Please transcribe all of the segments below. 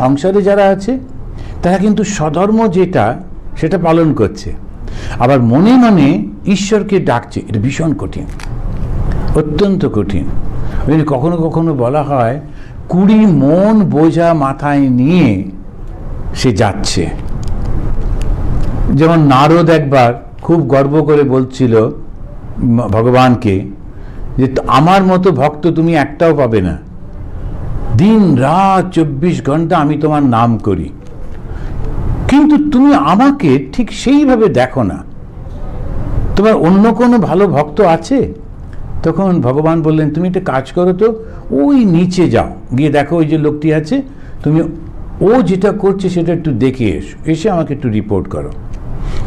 সংসারে যারা আছে তারা কিন্তু স্বধর্ম যেটা সেটা পালন করছে, আবার মনে মনে ঈশ্বরকে ডাকছে। এটা ভীষণ কঠিন, অত্যন্ত কঠিন। কখনো কখনো বলা হয় 20 মন বোঝা মাথায় নিয়ে সে যাচ্ছে। যেমন নারদ একবার খুব গর্ব করে বলছিল ভগবানকে যে আমার মতো ভক্ত তুমি একটাও পাবে না, দিন রাত 24 ঘন্টা আমি তোমার নাম করি, কিন্তু তুমি আমাকে ঠিক সেইভাবে দেখো না, তোমার অন্য কোনো ভালো ভক্ত আছে? তখন ভগবান বললেন তুমি একটা কাজ করো তো, ওই নিচে যাও, গিয়ে দেখো ওই যে লোকটি আছে, তুমি ও যেটা করছে সেটা একটু দেখে এসো, এসে আমাকে একটু রিপোর্ট করো।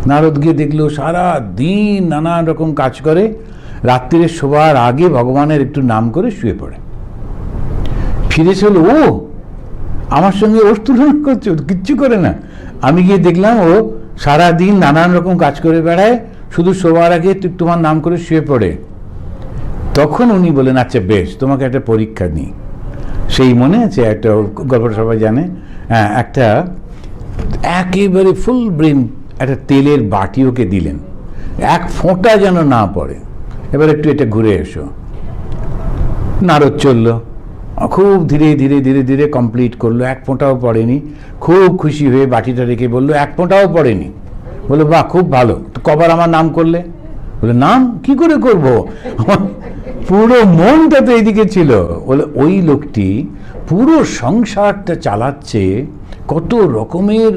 নারদ গিয়ে দেখলো সারা দিন নানান রকম কাজ করে, রাত্রিরে শোবার আগে ভগবানের একটু নাম করে শুয়ে পড়ে। ফিরে চল, ও আমার সঙ্গে ওর তুলনা করছে, কিচ্ছু করে না। আমি গিয়ে দেখলাম ও সারা দিন নানান রকম কাজ করে বেড়ায়, শুধু শোবার আগে তোমার নাম করে শুয়ে পড়ে। তখন উনি বলেন আচ্ছা বেশ, তোমাকে একটা পরীক্ষা নিই। সেই মনে আছে একটা গল্পটা সবাই জানে, একটা একেবারে ফুল ব্রেন একটা তেলের বাটি ওকে দিলেন, এক ফোঁটা যেন না পড়ে, এবার একটু এটা ঘুরে এসো। নারদ চললো, খুব ধীরে ধীরে ধীরে ধীরে কমপ্লিট করলো, এক ফোঁটাও পড়েনি। খুব খুশি হয়ে বাটিটা রেখে বললো এক ফোঁটাও পড়েনি। বললো বাহ খুব ভালো, তো কবার আমার নাম করলে? বলে নাম কি করে করব, পুরো মনটা তো এইদিকে ছিল। বলে ওই লোকটি পুরো সংসারটা চালাচ্ছে কত রকমের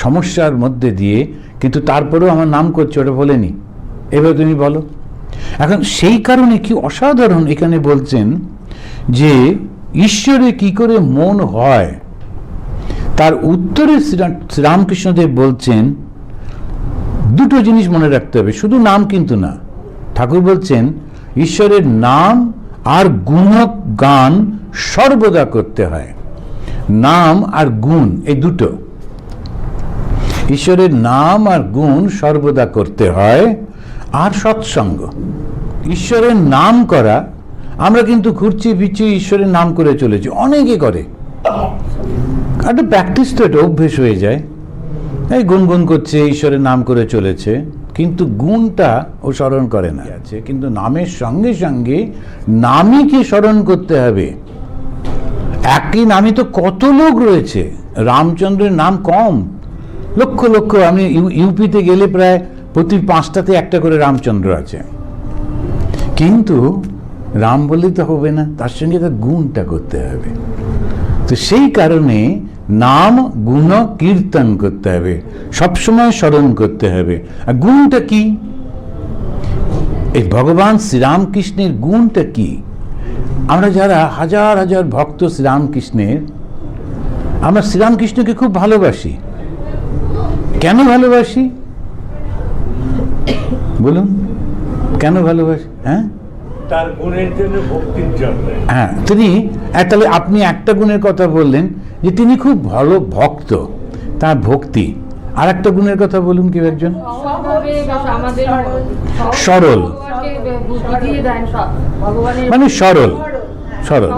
সমস্যার মধ্যে দিয়ে, কিন্তু তারপরেও আমার নাম করছে, ওটা বলেনি। এবার তুমি বলো। এখন সেই কারণে কি অসাধারণ এখানে বলছেন যে ঈশ্বরে কি করে মন হয়, তার উত্তরে শ্রীরামকৃষ্ণদেব বলছেন দুটো জিনিস মনে রাখতে হবে, শুধু নাম কিন্তু না। ঠাকুর বলছেন ঈশ্বরের নাম আর গুণগান সর্বদা করতে হয়। নাম আর গুণ এই দুটো, ঈশ্বরের নাম আর গুণ সর্বদা করতে হয়। আর সৎসঙ্গ, ঈশ্বরের নাম করা, আমরা কিন্তু ঘুরছি ফিরছি ঈশ্বরের নাম করে চলেছি, অনেকে করে, একটা প্র্যাকটিস তো, এটা অভ্যেস হয়ে যায়। এই গুনগুন করছে, ঈশ্বরের নাম করে চলেছে, কিন্তু গুণটা ও স্মরণ করে না। আছে কিন্তু নামের সঙ্গে সঙ্গে নামীকে স্মরণ করতে হবে। একই নামে তো কত লোক রয়েছে, রামচন্দ্রের নাম কম, লক্ষ লক্ষ। আমি ইউপিতে গেলে প্রায় প্রতি 5টাতে একটা করে রামচন্দ্র আছে, কিন্তু রাম বললে তো হবে না, তার সঙ্গে তার গুণটা করতে হবে। তো সেই কারণে নাম গুণ কীর্তন করতে হবে, সবসময় স্মরণ করতে হবে। আর গুণটা কি? এই ভগবান শ্রীরামকৃষ্ণের গুণটা কি? আমরা যারা হাজার হাজার ভক্ত শ্রীরামকৃষ্ণের, আমরা শ্রীরামকৃষ্ণকে খুব ভালোবাসি। কেন ভালোবাসি বলুন, কেন ভালোবাসি? হ্যাঁ, তার গুণের জন্য, ভক্তির জন্য। হ্যাঁ, তিনি তাহলে আপনি একটা গুণের কথা বললেন যে তিনি খুব ভালো ভক্ত, তার ভক্তি। আর একটা গুণের কথা বলুন, কেউ একজন? সরল, মানে সরল, সরল।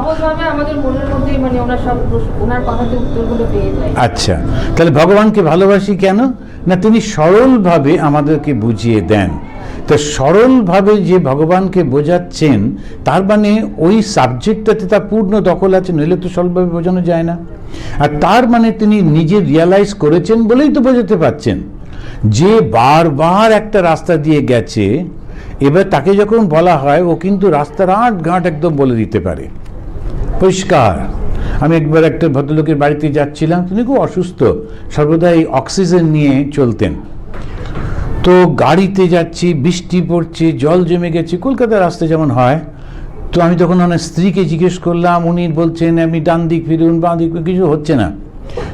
আচ্ছা, তাহলে ভগবানকে ভালোবাসি কেন? না, তিনি সরলভাবে আমাদেরকে বুঝিয়ে দেন। তো সরলভাবে যে ভগবানকে বোঝাচ্ছেন, তার মানে ওই সাবজেক্টটাতে তার পূর্ণ দখল আছে, নইলে তো সরলভাবে বোঝানো যায় না। আর তার মানে তিনি নিজে রিয়ালাইজ করেছেন বলেই তো বোঝাতে পারছেন। যে বারবার একটা রাস্তা দিয়ে গেছে, এবার তাকে যখন বলা হয়, ও কিন্তু রাস্তার আট ঘাট একদম বলে দিতে পারে পরিষ্কার। আমি একবার একটা ভদ্রলোকের বাড়িতে যাচ্ছিলাম, তিনি খুব অসুস্থ, সর্বদা এই অক্সিজেন নিয়ে চলতেন। তো গাড়িতে যাচ্ছি, বৃষ্টি পড়ছে, জল জমে গেছে, কলকাতার রাস্তা যেমন হয়। তো আমি তখন ওনার স্ত্রীকে জিজ্ঞেস করলাম, উনি বলছেন আমি ডান দিক ফিরুন, বাঁ দিক, কিছু হচ্ছে না।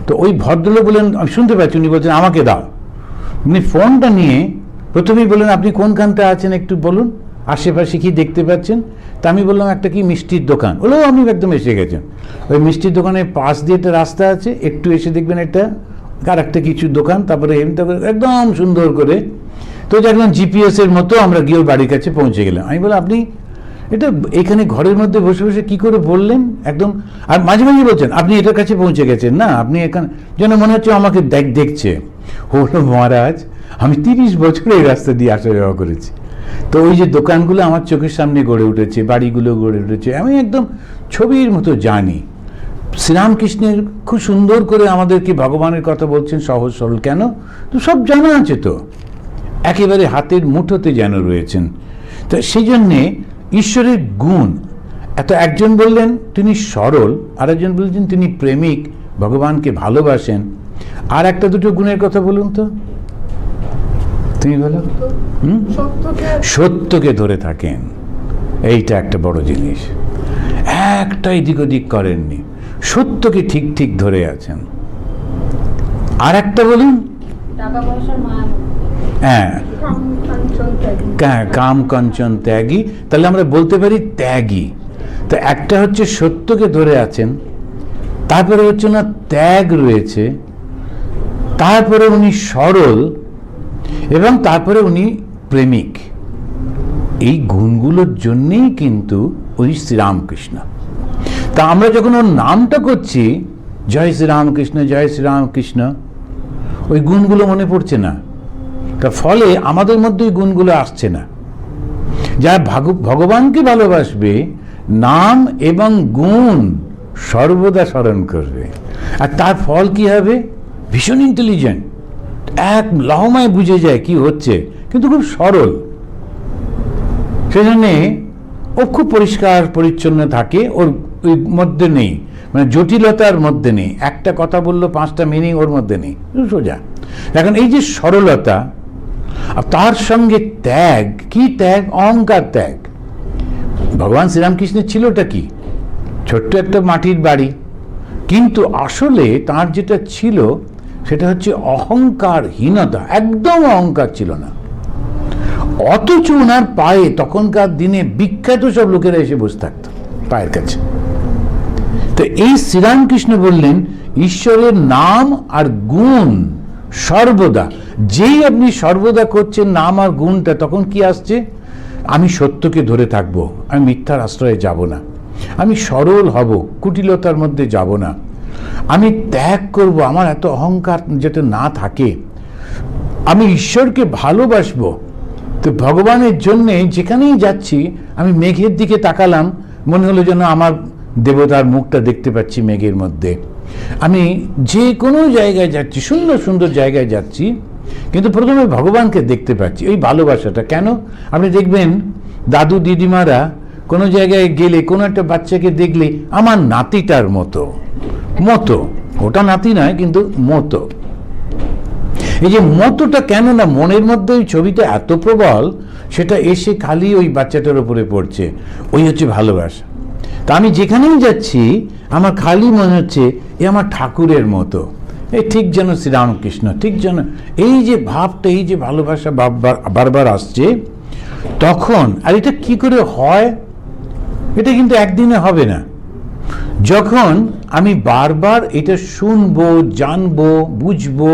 তো ওই ভদ্রলোক বলেন, আমি শুনতে পাচ্ছি, উনি বলছেন আমাকে দাও। উনি ফোনটা নিয়ে প্রথমেই বললেন আপনি কোনখানটা আছেন একটু বলুন, আশেপাশে কি দেখতে পাচ্ছেন। তা আমি বললাম একটা কি মিষ্টির দোকান। বললো আপনি একদম এসে গেছেন। ওই মিষ্টির দোকানের পাশ দিয়ে একটা রাস্তা আছে, একটু এসে দেখবেন একটা আর একটা কিছু দোকান, তারপরে একদম সুন্দর করে। তো দেখলাম জিপিএস এর মতো আমরা গিয়ে বাড়ির কাছে পৌঁছে গেলাম। আমি বললাম আপনি এটা এখানে ঘরের মধ্যে বসে বসে কি করে বললেন একদম। আর মাঝে মাঝে বলছেন আপনি এটার কাছে পৌঁছে গেছেন না, আপনি এখানে যেন মনে হচ্ছে আমাকে দেখছে। হলো মহারাজ, আমি 30 বছর এই রাস্তা দিয়ে আসা যাওয়া করেছি, তো ওই যে দোকানগুলো আমার চোখের সামনে গড়ে উঠেছে, বাড়িগুলো গড়ে উঠেছে, আমি একদম ছবির মতো জানি। শ্রীরামকৃষ্ণের খুব সুন্দর করে আমাদেরকে ভগবানের কথা বলছেন, সহজ সরল। কেন? তো সব জানা আছে, তো একেবারে হাতের মুঠোতে যেন রয়েছেন। তো সেই জন্যে ঈশ্বরের গুণ এত, একজন বললেন তিনি সরল, আর একজন বলছেন তিনি প্রেমিক, ভগবানকে ভালোবাসেন। আর একটা দুটো গুণের কথা বলুন তো, তুমি বলো। সত্যকে ধরে থাকেন, এইটা একটা বড় জিনিস। একটা এদিক ওদিক করেননি, সত্যকে ঠিক ঠিক ধরে আছেন। আর একটা বলুন। হ্যাঁ, কাম কাঞ্চন ত্যাগী, তাহলে আমরা বলতে পারি ত্যাগী। তো একটা হচ্ছে সত্যকে ধরে আছেন, তারপরে হচ্ছে না ত্যাগ রয়েছে, তারপরে উনি সরল, এবং তারপরে উনি প্রেমিক। এই গুণগুলোর জন্যেই কিন্তু ওই শ্রীরামকৃষ্ণ। তা আমরা যখন ওর নামটা করছি, জয় শ্রীরামকৃষ্ণ জয় শ্রীরামকৃষ্ণ, ওই গুণগুলো মনে পড়ছে না, তার ফলে আমাদের মধ্যে ওই গুণগুলো আসছে না। যারা ভগবানকে ভালোবাসবে, নাম এবং গুণ সর্বদা স্মরণ করবে, আর তার ফল কি হবে? ভীষণ ইন্টেলিজেন্ট, এক লহমায় বুঝে যায় কি হচ্ছে, কিন্তু খুব সরল। সেজন্যে ও খুব পরিষ্কার পরিচ্ছন্ন থাকে, ওর ওই মধ্যে নেই, মানে জটিলতার মধ্যে নেই। একটা কথা বললো 5টা মিনিং ওর মধ্যে নেই, সোজা। এখন এই যে সরলতা, আর তার সঙ্গে ত্যাগ, কি ত্যাগ? অহংকার ত্যাগ। ভগবান শ্রীরামকৃষ্ণের ছিল ওটা কি? ছোট্ট একটা মাটির বাড়ি, কিন্তু আসলে তার যেটা ছিল সেটা হচ্ছে অহংকারহীনতা, একদম অহংকার ছিল না। অথচ ওনার পায়ে তখনকার দিনে বিখ্যাত সব লোকেরা এসে বসে থাকত পায়ের কাছে। তো এই শ্রীরামকৃষ্ণ বললেন ঈশ্বরের নাম আর গুণ সর্বদা, যেই আপনি সর্বদা করছেন নাম আর গুণটা, তখন কি আসছে? আমি সত্যকে ধরে থাকবো, আমি মিথ্যার আশ্রয়ে যাব না, আমি সরল হব, কুটিলতার মধ্যে যাব না, আমি ত্যাগ করব, আমার এত অহংকার যেটা না থাকে, আমি ঈশ্বরকে ভালোবাসবো। তো ভগবানের জন্যে যেখানেই যাচ্ছি, আমি মেঘের দিকে তাকালাম, মনে হলো যেন আমার দেবতার মুখটা দেখতে পাচ্ছি মেঘের মধ্যে। আমি যে কোনো জায়গায় যাচ্ছি, সুন্দর সুন্দর জায়গায় যাচ্ছি, কিন্তু প্রথমে ভগবানকে দেখতে পাচ্ছি। ওই ভালোবাসাটা কেন? আপনি দেখবেন দাদু দিদিমারা কোনো জায়গায় গেলে, কোনো একটা বাচ্চাকে দেখলে আমার নাতিটার মতো, ওটা নাতি নয় কিন্তু মতো। এই যে মতোটা কেন না, মনের মধ্যে ওই ছবিটা এত প্রবল, সেটা এসে খালি ওই বাচ্চাটার উপরে পড়ছে, ওই হচ্ছে ভালোবাসা। তা আমি যেখানেই যাচ্ছি আমার খালি মনে হচ্ছে এ আমার ঠাকুরের মতো, এই ঠিক যেন শ্রীরামকৃষ্ণ, ঠিক যেন এই যে ভাবটা, এই যে ভালোবাসা বারবার আসছে তখন। আর এটা কি করে হয়? এটা কিন্তু একদিনে হবে না। যখন আমি বারবার এটা শুনবো, জানবো, বুঝবো,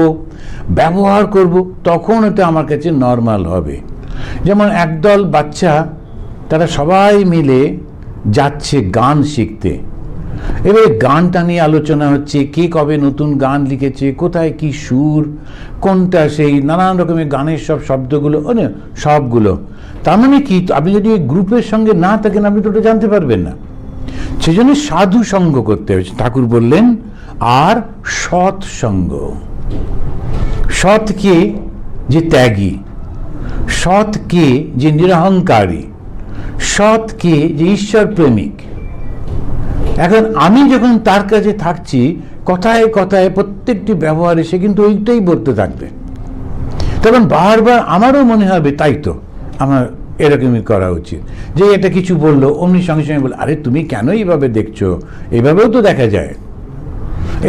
ব্যবহার করব, তখন এটা আমার কাছে নর্মাল হবে। যেমন একদল বাচ্চা, তারা সবাই মিলে যাচ্ছে গান শিখতে। এবারে গানটা নিয়ে আলোচনা হচ্ছে, কে কবে নতুন গান লিখেছে, কোথায় কি সুর, কোনটা সেই নানান রকমের গানের সব শব্দগুলো, সবগুলো। তার মানে কি, আপনি যদি ওই গ্রুপের সঙ্গে না থাকেন আপনি তো ওটা জানতে পারবেন না। সেজন্য সাধু সঙ্গ করতে হবে, ঠাকুর বললেন, আর সৎ সঙ্গ। সৎ কে? যে ত্যাগী। সৎ কে? যে নিরহংকারী। সৎ কে? যে ঈশ্বর প্রেমিক। এখন আমি যখন তার কাছে থাকছি, কথায় কথায় প্রত্যেকটি ব্যবহারে সে কিন্তু ওইটাই বলতে থাকবে, তখন বারবার আমারও মনে হবে তাই তো আমার এরকমই করা উচিত। যে এটা কিছু বললো, অমনি সঙ্গে সঙ্গে বল, আরে তুমি কেন এইভাবে দেখছো, এইভাবেও তো দেখা যায়,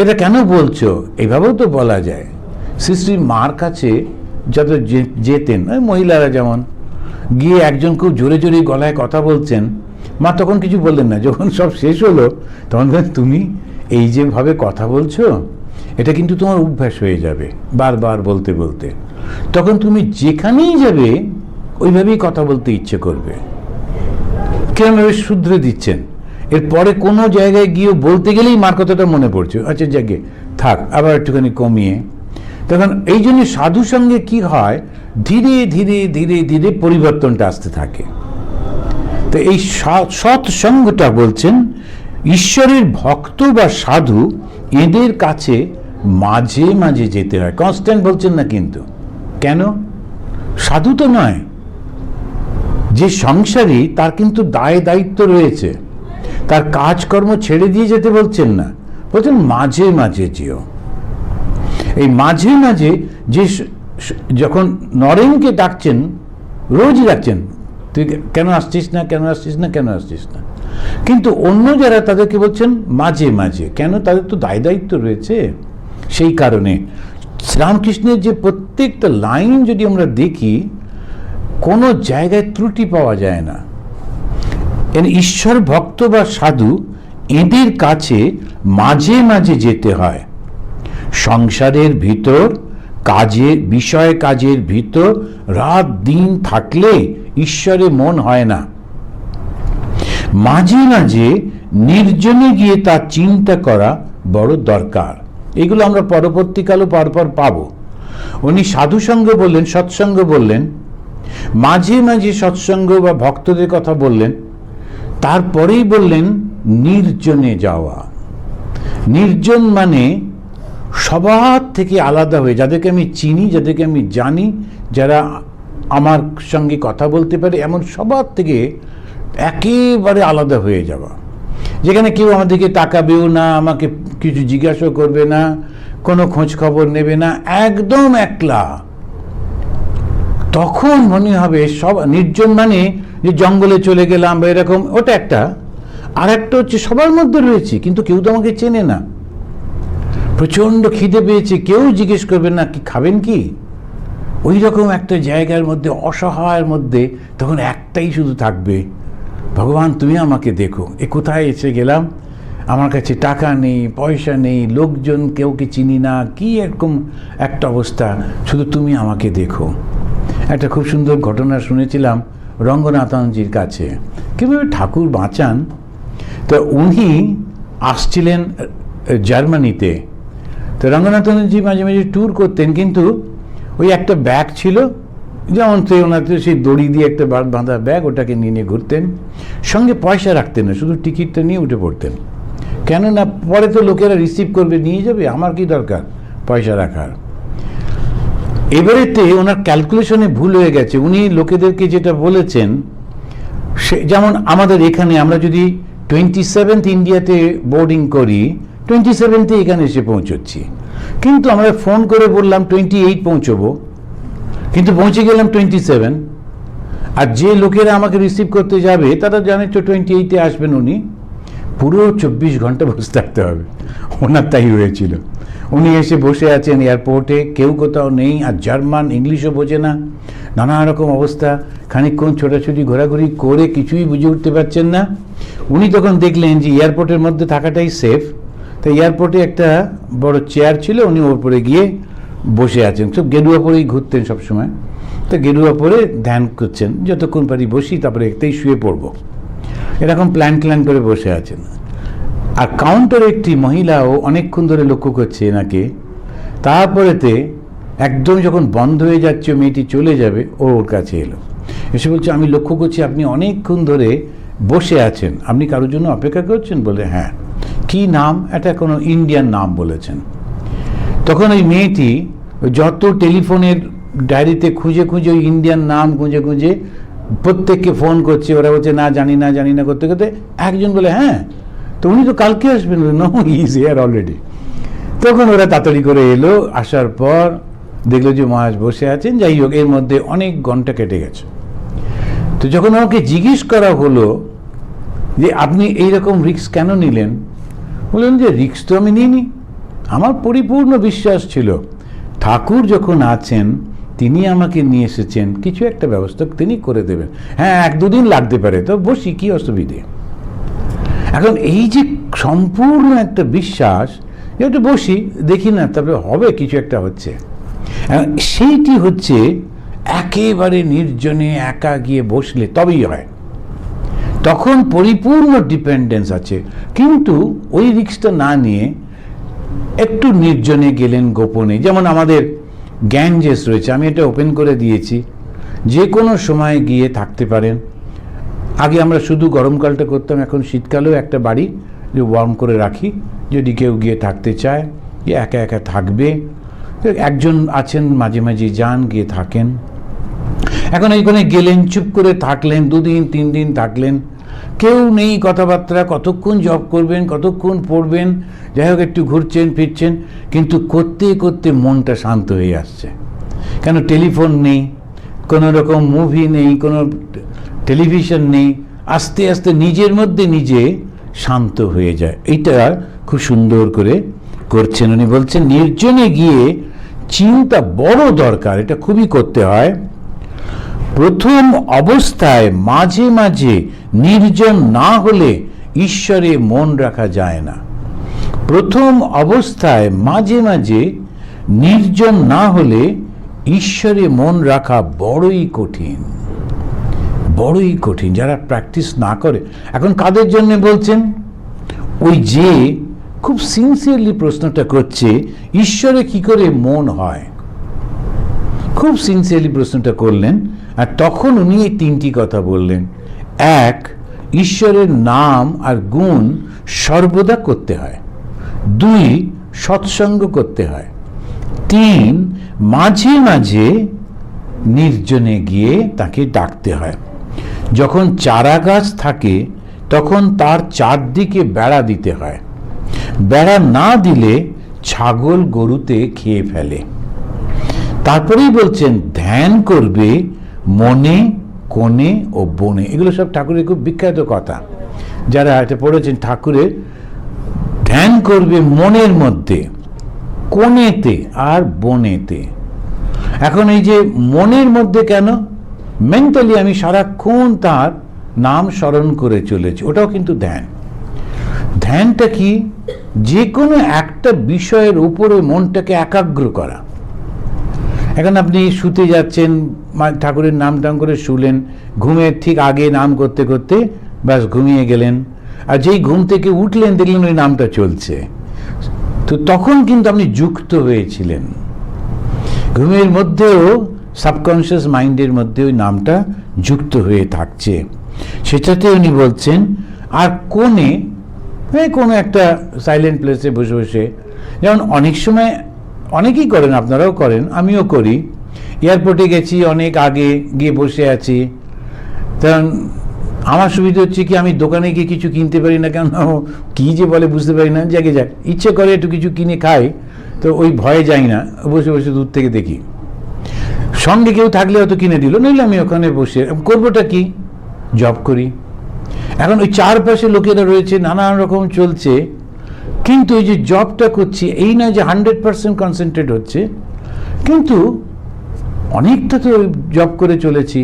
এটা কেন বলছো, এইভাবেও তো বলা যায়। শ্রী মার কাছে যত যেতেন মহিলারা, যেমন গিয়ে একজন খুব জোরে জোরে গলায় কথা বলছেন, মা তখন কিছু বললেন না। যখন সব শেষ হলো তখন তুমি এই যেভাবে কথা বলছো, এটা কিন্তু তোমার অভ্যাস হয়ে যাবে বারবার বলতে বলতে, তখন তুমি যেখানেই যাবে ওইভাবেই কথা বলতে ইচ্ছে করবে। কিরমভাবে শুধরে দিচ্ছেন। এরপরে কোনো জায়গায় গিয়েও বলতে গেলেই মার কথাটা মনে পড়ছে, আচ্ছা জাগে থাক, আবার একটুখানি কমিয়ে। তখন এই জন্য সাধু সঙ্গে কি হয়, ধীরে ধীরে ধীরে ধীরে পরিবর্তনটা আসতে থাকে। তো এই সৎসঙ্গটা বলছেন ঈশ্বরের ভক্ত বা সাধু, এদের কাছে মাঝে মাঝে যেতে হয়, কনস্ট্যান্ট বলছেন না কিন্তু। কেন? সাধু তো নয়, যে সংসারী তার কিন্তু দায় দায়িত্ব রয়েছে, তার কাজকর্ম ছেড়ে দিয়ে যেতে বলছেন না, বলছেন মাঝে মাঝে যেও। এই মাঝে মাঝে যে যখন নরেনকে ডাকছেন, রোজই ডাকছেন, তুই কেন আসছিস না, কেন আসছিস না, কেন আসছিস না, কিন্তু অন্য যারা তাদেরকে বলছেন মাঝে মাঝে। কেন? তাদের তো দায় দায়িত্ব রয়েছে। সেই কারণে শ্রীরামকৃষ্ণের যে প্রত্যেকটা লাইন যদি আমরা দেখি, কোনো জায়গায় ত্রুটি পাওয়া যায় না। ঈশ্বর ভক্ত বা সাধু, এদের কাছে মাঝে মাঝে যেতে হয়। সংসারের ভিতর বিষয় কাজের ভিতর রাত দিন থাকলে ঈশ্বরে মন হয় না। মাঝে মাঝে নির্জনে গিয়ে তা চিন্তা করা বড় দরকার। এগুলো আমরা পরবর্তীকালে পরপর পাবো। উনি সাধুসঙ্গ বললেন, সৎসঙ্গ বললেন, মাঝে মাঝে সৎসঙ্গ বা ভক্তদের কথা বললেন, তারপরেই বললেন নির্জনে যাওয়া। নির্জন মানে সবার থেকে আলাদা হয়ে, যাদেরকে আমি চিনি, যাদেরকে আমি জানি, যারা আমার সঙ্গে কথা বলতে পারে, এমন সবার থেকে একেবারে আলাদা হয়ে যাওয়া, যেখানে কেউ আমাদেরকে তাকাবেও না, আমাকে কিছু জিজ্ঞাসা করবে না, কোনো খোঁজ খবর নেবে না, একদম একলা। তখন মনে হবে সব নির্জন মানে যে জঙ্গলে চলে গেলাম বা এরকম, ওটা একটা। আর একটা হচ্ছে সবার মধ্যে রয়েছে কিন্তু কেউ তো আমাকে চেনে না, প্রচণ্ড খিদে পেয়েছে, কেউ জিজ্ঞেস করবে না কি খাবেন কি, ওই রকম একটা জায়গার মধ্যে, অসহায়ের মধ্যে তখন একটাই শুধু থাকবে, ভগবান তুমি আমাকে দেখো। এ কোথায় এসে গেলাম, আমার কাছে টাকা নেই, পয়সা নেই, লোকজন কেউকে চিনি না, কি এরকম একটা অবস্থা, শুধু তুমি আমাকে দেখো। একটা খুব সুন্দর ঘটনা শুনেছিলাম রঙ্গনাথনজির কাছে, কীভাবে ঠাকুর বাঁচান। তো উনি আসছিলেন জার্মানিতে, তো রঙ্গনাথনজি মাঝে মাঝে ট্যুর করতেন, কিন্তু ওই একটা ব্যাগ ছিল, যেমন তো ওনাদের সেই দড়ি দিয়ে একটা বাঁধা ব্যাগ, ওটাকে নিয়ে নিয়ে ঘুরতেন, সঙ্গে পয়সা রাখতেন না, শুধু টিকিটটা নিয়ে উঠে পড়তেন। কেননা পরে তো লোকেরা রিসিভ করবে, নিয়ে যাবে, আমার কি দরকার পয়সা রাখার। এবারেতে ওনার ক্যালকুলেশনে ভুল হয়ে গেছে। উনি লোকেদেরকে যেটা বলেছেন, সে যেমন আমাদের এখানে আমরা যদি 27th ইন্ডিয়াতে বোর্ডিং করি, 27th এখানে এসে পৌঁছচ্ছি, কিন্তু আমরা ফোন করে বললাম 28 পৌঁছবো, কিন্তু পৌঁছে গেলাম 27। আর যে লোকেরা আমাকে রিসিভ করতে যাবে তারা জানে তো 28-এ আসবেন উনি, পুরো 24 ঘন্টা বসে থাকতে হবে। ওনার তাই হয়েছিল। উনি এসে বসে আছেন এয়ারপোর্টে, কেউ কোথাও নেই, আর জার্মান, ইংলিশও বোঝে না, নানা রকম অবস্থা। খানিকক্ষণ ছোটাছুটি ঘোরাঘুরি করে কিছুই বুঝে উঠতে পারছেন না। উনি তখন দেখলেন যে এয়ারপোর্টের মধ্যে থাকাটাই সেফ, তো এয়ারপোর্টে একটা বড় চেয়ার ছিল, উনি ওর উপরে গিয়ে বসে আছেন। সব গেরুয়া পরেই ঘুরতেন সবসময়, তো গেরুয়া পরে ধ্যান করছেন, যতক্ষণ পারি বসি, তারপরে একটাই শুয়ে পড়বো, এরকম প্ল্যান করে বসে আছেন। আর কাউন্টারে একটি মহিলাও অনেকক্ষণ ধরে লক্ষ্য করছে এনাকে। তারপরেতে একদম যখন বন্ধ হয়ে যাচ্ছে, মেয়েটি চলে যাবে, ওর কাছে এলো, এসে বলছে আমি লক্ষ্য করছি আপনি অনেকক্ষণ ধরে বসে আছেন, আপনি কারোর জন্য অপেক্ষা করছেন? বলে হ্যাঁ। কি নাম? এটা কোনো ইন্ডিয়ান নাম বলেছেন। তখন ওই মেয়েটি যত টেলিফোনের ডায়েরিতে খুঁজে খুঁজে ওই ইন্ডিয়ান নাম খুঁজে খুঁজে প্রত্যেককে ফোন করছে, ওরা বলছে না জানি না জানি না করতে করতে একজন বলে হ্যাঁ, তো উনি তো কালকে আসবেন। No, he is here already. তখন ওরা তাড়াতাড়ি করে এলো, আসার পর দেখলো যে মহারাজ বসে আছেন। যাই হোক, এর মধ্যে অনেক ঘন্টা কেটে গেছে। তো যখন আমাকে জিজ্ঞেস করা হলো যে আপনি এইরকম রিস্ক কেন নিলেন, বললেন যে রিস্ক তো আমি নিইনি, আমার পরিপূর্ণ বিশ্বাস ছিল ঠাকুর যখন আছেন তিনি আমাকে নিয়ে এসেছেন, কিছু একটা ব্যবস্থা তিনি করে দেবেন। হ্যাঁ, 1-2 দিন লাগতে পারে, তো বসি, কি অসুবিধে। এখন এই যে সম্পূর্ণ একটা বিশ্বাস, একটু বসি দেখি না, তারপরে হবে, কিছু একটা হচ্ছে, সেইটি হচ্ছে একেবারে নির্জনে একা গিয়ে বসলে তবেই হয়। তখন পরিপূর্ণ ডিপেন্ডেন্স আছে। কিন্তু ওই রিস্কটা না নিয়ে একটু নির্জনে গেলেন, গোপনে। যেমন আমাদের গ্যাঞ্জেস রয়েছে, আমি এটা ওপেন করে দিয়েছি, যে কোনো সময় গিয়ে থাকতে পারেন। আগে আমরা শুধু গরমকালটা করতাম, এখন শীতকালেও একটা বাড়ি যে ওয়ার্ম করে রাখি, যদি কেউ গিয়ে থাকতে চায়, যে একা একা থাকবে, একজন আছেন মাঝে মাঝে যান, গিয়ে থাকেন। এখন এইখানে গেলেন, চুপ করে থাকলেন, 2 দিন 3 দিন থাকলেন, কেউ নেই কথাবার্তা, কতক্ষণ জব করবেন, কতক্ষণ পড়বেন, যাই হোক একটু ঘুরছেন ফিরছেন, কিন্তু করতে করতে মনটা শান্ত হয়ে আসছে। কেন? টেলিফোন নেই, কোনো রকম মুভি নেই, কোনো টেলিভিশন নেই, আস্তে আস্তে নিজের মধ্যে নিজে শান্ত হয়ে যায়। এইটা খুব সুন্দর করে করছেন উনি। বলছেন নির্জনে গিয়ে চিন্তা বড় দরকার, এটা খুবই করতে হয়। প্রথম অবস্থায় মাঝে মাঝে নির্জন না হলে ঈশ্বরে মন রাখা যায় না। প্রথম অবস্থায় মাঝে মাঝে নির্জন না হলে ঈশ্বরে মন রাখা বড়ই কঠিন, বড়ই কঠিন, যারা প্র্যাকটিস না করে। এখন কাদের জন্য বলছেন? ওই যে খুব সিনসিয়ারলি প্রশ্নটা করছে, ঈশ্বরে কি করে মন হয়, খুব সিনসিয়ারলি প্রশ্নটা করলেন। আর তখন উনি এই 3টি কথা বললেন। 1, ঈশ্বরের নাম আর গুণ সর্বদা করতে হয়। 2, সৎসঙ্গ করতে হয়। 3, মাঝে মাঝে নির্জনে গিয়ে তাকে ডাকতে হয়। যখন চারা গাছ থাকে তখন তার চারদিকে বেড়া দিতে হয়, বেড়া না দিলে ছাগল গরুতে খেয়ে ফেলে। তারপরেই বলছেন ধ্যান করবে মনে, কোণে ও বনে। এগুলো সব ঠাকুরের খুব বিখ্যাত কথা, যারা এটা পড়েছেন। ঠাকুরের ধ্যান করবে মনের মধ্যে, কোণেতে আর বনেতে। এখন এই যে মনের মধ্যে কেন? মেন্টালি আমি সারাক্ষণ তার নাম স্মরণ করে চলেছি, ওটাও কিন্তু ধ্যান। ধ্যানটা কি? যে কোনো একটা বিষয়ের উপরে মনটাকে একাগ্র করা। এখন আপনি শুতে যাচ্ছেন, ঠাকুরের নাম টাম করে শুলেন, ঘুমের ঠিক আগে নাম করতে করতে ব্যাস ঘুমিয়ে গেলেন, আর যেই ঘুম থেকে উঠলেন দেখলেন ওই নামটা চলছে, তো তখন কিন্তু আপনি যুক্ত হয়েছিলেন। ঘুমের মধ্যেও সাবকনশিয়াস মাইন্ডের মধ্যে ওই নামটা যুক্ত হয়ে থাকছে, সেটাতে উনি বলছেন। আর কোণে, কোনো একটা সাইলেন্ট প্লেসে বসে বসে, যেমন অনেক সময় অনেকেই করেন, আপনারাও করেন, আমিও করি। এয়ারপোর্টে গেছি, অনেক আগে গিয়ে বসে আছি, কারণ আমার সুবিধা হচ্ছে কি, আমি দোকানে গিয়ে কিছু কিনতে পারি না, কেন কী যে বলে বুঝতে পারি না, জাগে যাক ইচ্ছে করে একটু কিছু কিনে খাই, তো ওই ভয়ে যাই না, বসে বসে দূর থেকে দেখি। সঙ্গে কেউ থাকলে হয়তো কিনে দিল, নইলে আমি ওখানে বসে করবোটা কি, জব করি। এখন ওই চারপাশে লোকেরা রয়েছে, নানান রকম চলছে, কিন্তু ওই যে জবটা করছি, এই নয় যে 100% কনসেন্ট্রেট হচ্ছে, কিন্তু অনেকটা তো জব করে চলেছি।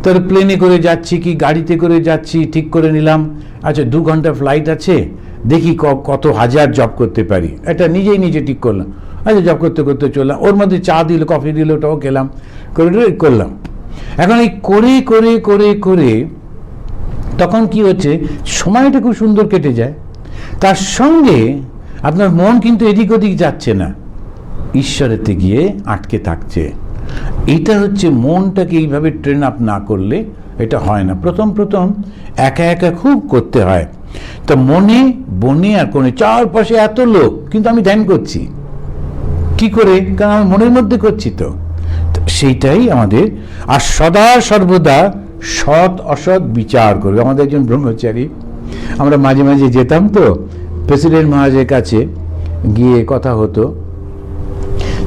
তার প্লেনে করে যাচ্ছি কি গাড়িতে করে যাচ্ছি, ঠিক করে নিলাম আচ্ছা 2 ঘন্টা ফ্লাইট আছে, দেখি কত হাজার জব করতে পারি, এটা নিজেই নিজে ঠিক করলাম। আচ্ছা জব করতে করতে চললাম, ওর মধ্যে চা দিল, কফি দিল, ওটাও খেলাম, করে করলাম। এখন এই করে করে করে করে তখন কি হচ্ছে, সময়টা খুব সুন্দর কেটে যায়। তার সঙ্গে আপনার মন কিন্তু এদিক ওদিক যাচ্ছে না, ঈশ্বরেতে গিয়ে আটকে থাকছে। এটা হচ্ছে মনটাকে এইভাবে ট্রেন আপ না করলে এটা হয় না। প্রথম প্রথম একা একা খুব করতে হয়। তো মনে, বনে আর কোণে, চারপাশে এত লোক, কিন্তু আমি ধ্যান করছি কি করে? কারণ আমি মনের মধ্যে করছি, তো সেইটাই আমাদের। আর সদা সর্বদা সৎ অসৎ বিচার করবে। আমাদের একজন ব্রহ্মচারী, আমরা মাঝে মাঝে যেতাম, তো প্রেসিডেন্ট মহারাজের কাছে গিয়ে কথা হতো।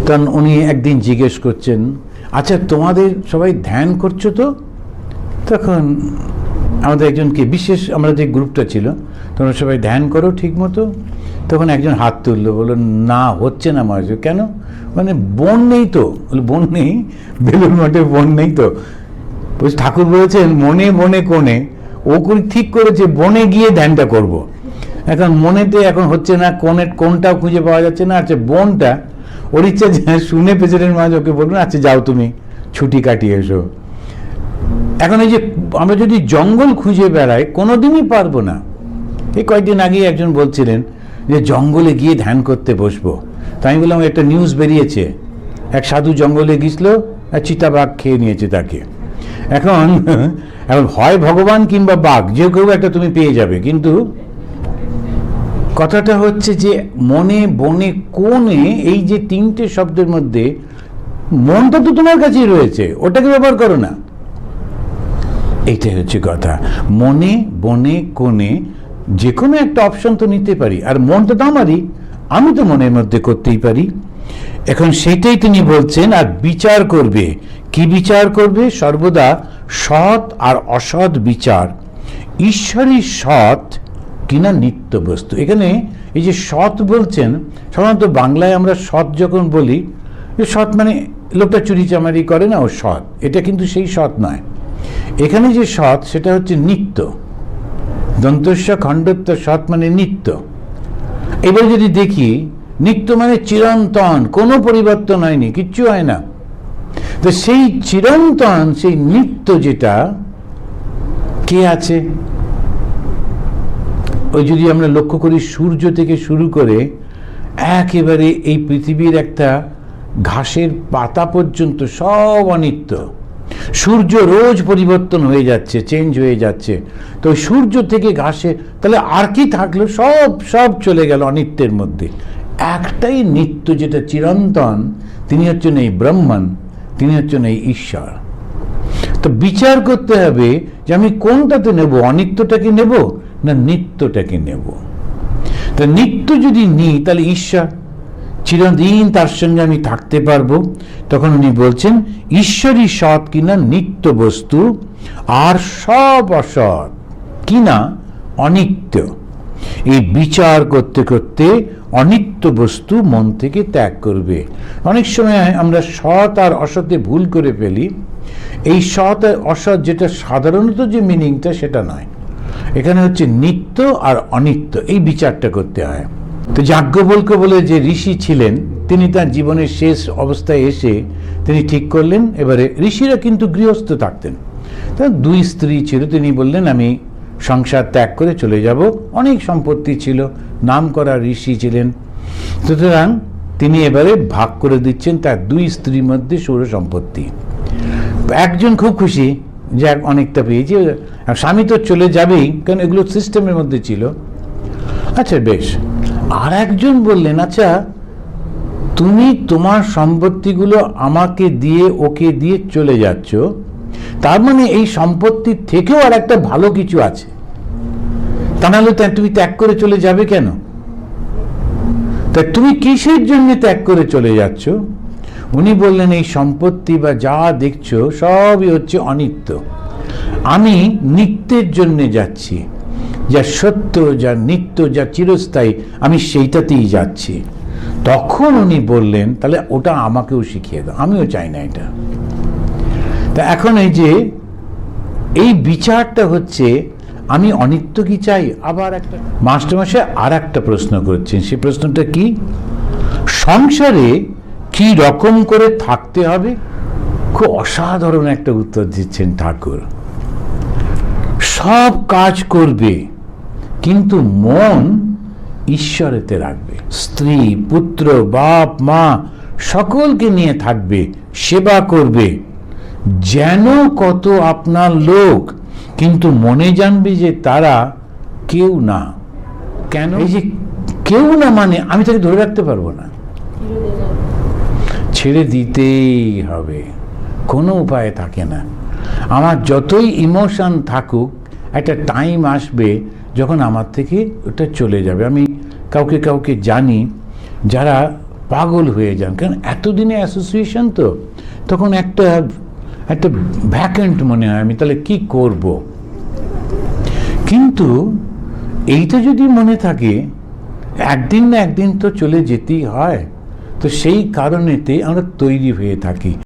তখন উনি একদিন জিজ্ঞেস করছেন, আচ্ছা তোমাদের সবাই ধ্যান করছো তো? তখন আমাদের একজনকে, বিশেষ আমরা যে গ্রুপটা ছিল, তোমরা সবাই ধ্যান করো ঠিক মতো? তখন একজন হাত তুললো, বললো না হচ্ছে না মহারাজ। কেন? মানে বন নেই তো। বন নেই, বেলুর মঠে বন নেই তো। ঠাকুর বলেছেন মনে বনে কোণে, ও ঠিক করেছে বনে গিয়ে ধ্যানটা করব। এখন মনেতে এখন হচ্ছে না, কোনটাও খুঁজে পাওয়া যাচ্ছে না। আচ্ছা বনটা, ওর ইচ্ছা শুনে প্রেসিডেন্ট মহারাজ ওকে বলবেন আচ্ছা যাও তুমি ছুটি কাটিয়ে এসো। এখন এই যে আমরা যদি জঙ্গল খুঁজে বেড়াই কোনোদিনই পারবো না। এই কয়েকদিন আগেই একজন বলছিলেন যে জঙ্গলে গিয়ে ধ্যান করতে বসবো। তাই আমি বললাম একটা নিউজ বেরিয়েছে, এক সাধু জঙ্গলে গিয়েছিল, চিতাবাঘ খেয়ে নিয়েছে তাকে। এখন হয় ভগবান কিংবা বাঘ, যে কেউ একটা তুমি পেয়ে যাবে। কিন্তু কথাটা হচ্ছে যে মনে বনে কোণে, এই যে তিনটে শব্দের মধ্যে মনটা তো তোমার কাছেই রয়েছে, ওটাকে ব্যবহার করো না। এইটাই হচ্ছে কথা। মনে বনে কোণে যে কোনো একটা অপশন তো নিতে পারি, আর মনটা তো আমারই, আমি তো মনের মধ্যে করতেই পারি। এখন সেটাই তিনি বলছেন। আর বিচার করবে, কি বিচার করবে? সর্বদা সৎ আর অসৎ বিচার, ঈশ্বরই সৎ কিনা নিত্য বস্তু। এখানে এই যে সৎ বলছেন, সাধারণত বাংলায় আমরা সৎ যখন বলি, সৎ মানে লোকটা চুরি চামারি করে না, ও সৎ, এটা কিন্তু সেই সৎ নয়। এখানে যে সৎ সেটা হচ্ছে নিত্য, দন্তস্য খণ্ডত্ব, সৎ মানে নিত্য। এবার যদি দেখি, নিত্য মানে চিরন্তন, কোনো পরিবর্তন হয়নি, কিচ্ছু হয় না। তো সেই চিরন্তন, সেই নিত্য যেটা, কে আছে? ওই যদি আমরা লক্ষ্য করি, সূর্য থেকে শুরু করে একেবারে এই পৃথিবীর একটা ঘাসের পাতা পর্যন্ত সব অনিত্য। সূর্য রোজ পরিবর্তন হয়ে যাচ্ছে, চেঞ্জ হয়ে যাচ্ছে। তো সূর্য থেকে ঘাসে, তাহলে আর কি থাকলো? সব সব চলে গেল অনিত্যের মধ্যে। একটাই নিত্য, যেটা চিরন্তন, তিনি হচ্ছেন এই ব্রহ্মণ, তিনি হচ্ছেন এই ঈশ্বর। তো বিচার করতে হবে যে আমি কোনটাতে নেব, অনিত্যটাকে নেব না নিত্যটাকে নেব। তো নিত্য যদি নিই তাহলে ঈশ্বর, চিরদিন তার সঙ্গে আমি থাকতে পারবো। তখন উনি বলছেন ঈশ্বরই সৎ কিনা নিত্য বস্তু, আর সব অসৎ কিনা অনিত্য। এই বিচার করতে করতে অনিত্য বস্তু মন থেকে ত্যাগ করবে। অনেক সময় আমরা সৎ আর অসতে ভুল করে ফেলি। এই সৎ আর অসৎ যেটা সাধারণত যে মিনিংটা, সেটা নয়। এখানে হচ্ছে নিত্য আর অনিত্য, এই বিচারটা করতে হয়। তো যাজ্ঞবল্ক্য বলে যে ঋষি ছিলেন, তিনি তার জীবনের শেষ অবস্থায় এসে তিনি ঠিক করলেন, এবারে ঋষিরা কিন্তু গৃহস্থ থাকতেন, তার 2 স্ত্রী ছিল। তিনি বললেন আমি সংসার ত্যাগ করে চলে যাব। অনেক সম্পত্তি ছিল, নাম করা ঋষি ছিলেন। সুতরাং তিনি এবারে ভাগ করে দিচ্ছেন তার 2 স্ত্রীর মধ্যে সৌর সম্পত্তি। একজন খুব খুশি যে অনেকটা পেয়েছি, স্বামী তো চলে যাবেই, কারণ এগুলো সিস্টেমের মধ্যে ছিল। আচ্ছা বেশ। আর একজন বললেন, আচ্ছা তুমি তোমার সম্পত্তিগুলো আমাকে দিয়ে, ওকে দিয়ে চলে যাচ্ছ, তার মানে এই সম্পত্তির থেকেও আর একটা ভালো কিছু আছে, তা নাহলে তুমি ত্যাগ করে চলে যাবে কেন? তা তুমি কিসের জন্য ত্যাগ করে চলে যাচ্ছ? উনি বললেন এই সম্পত্তি বা যা দেখছো সবই হচ্ছে অনিত্য, আমি নিত্যের জন্য যাচ্ছি, যা সত্য, যা নিত্য, যা চিরস্থায়ী, আমি সেইটাতেই যাচ্ছি। তখন উনি বললেন তাহলে ওটা আমাকেও শিখিয়ে দাও, আমিও চাই না এটা। তা এখন এই যে এই বিচারটা হচ্ছে, আমি অনিত্য কি চাই? আবার একটা মাস্টারমশাই আর একটা প্রশ্ন করছেন। সেই প্রশ্নটা কি? সংসারে কি রকম করে থাকতে হবে? খুব অসাধারণ একটা উত্তর দিচ্ছেন ঠাকুর। সব কাজ করবে কিন্তু মন ঈশ্বরেতে রাখবে। স্ত্রী, পুত্র, বাপ, মা সকলকে নিয়ে থাকবে, সেবা করবে, যেন কত আপনার লোক, কিন্তু মনে জানবে যে তারা কেউ না। কেন? এই যে কেউ না মানে আমি তাকে ধরে রাখতে পারবো না, ছেড়ে দিতেই হবে, কোনো উপায় থাকে না। আমার যতই ইমোশন থাকুক, একটা টাইম আসবে যখন আমার থেকে ওটা চলে যাবে। আমি কাউকে কাউকে জানি যারা পাগল হয়ে যান, কারণ এতদিনে অ্যাসোসিয়েশন, তো তখন একটা ভ্যাকেন্ট মনে হয়, আমি তাহলে কি করব। কিন্তু এইটা যদি মনে থাকে একদিন না একদিন তো চলে যেতেই হয়, তো সেই কারণেতে আমরা তৈরি হয়ে থাকি।